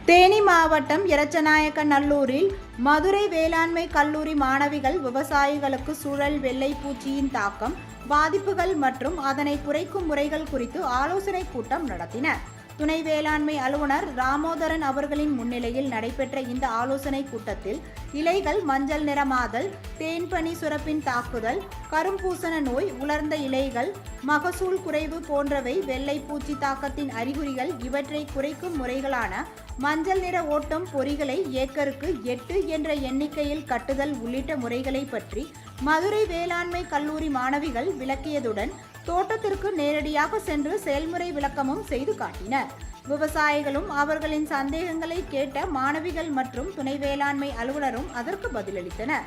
தேனி மாவட்டம் எரச்சநாயக்கநல்லூரில் மதுரை வேளாண்மை கல்லூரி மாணவிகள் விவசாயிகளுக்கு சுழல் வெள்ளை பூச்சியின் தாக்கம், பாதிப்புகள் மற்றும் அதனை குறைக்கும் முறைகள் குறித்து ஆலோசனை கூட்டம் நடத்தினர். துணை வேளாண்மை அலுவலர் ராமோதரன் அவர்களின் முன்னிலையில் நடைபெற்ற இந்த ஆலோசனை கூட்டத்தில் இலைகள் மஞ்சள் நிறமாதல், தேன்பனி சுரப்பின் தாக்குதல், கரும்பூசண நோய், உலர்ந்த இலைகள், மகசூல் குறைவு போன்றவை வெள்ளை பூச்சி தாக்கத்தின் அறிகுறிகள். இவற்றை குறைக்கும் முறைகளான மஞ்சள் நிற ஓட்டம் பொறிகளை ஏக்கருக்கு 8 என்ற எண்ணிக்கையில் கட்டுதல் உள்ளிட்ட முறைகளை பற்றி மதுரை வேளாண்மை கல்லூரி மாணவிகள் விளக்கியதுடன் தோட்டத்திற்கு நேரடியாக சென்று செயல்முறை விளக்கமும் செய்து காட்டினர். விவசாயிகளும் அவர்களின் சந்தேகங்களை கேட்ட மாணவிகள் மற்றும் துணை வேளாண்மை அலுவலரும் அதற்கு பதிலளித்தனர்.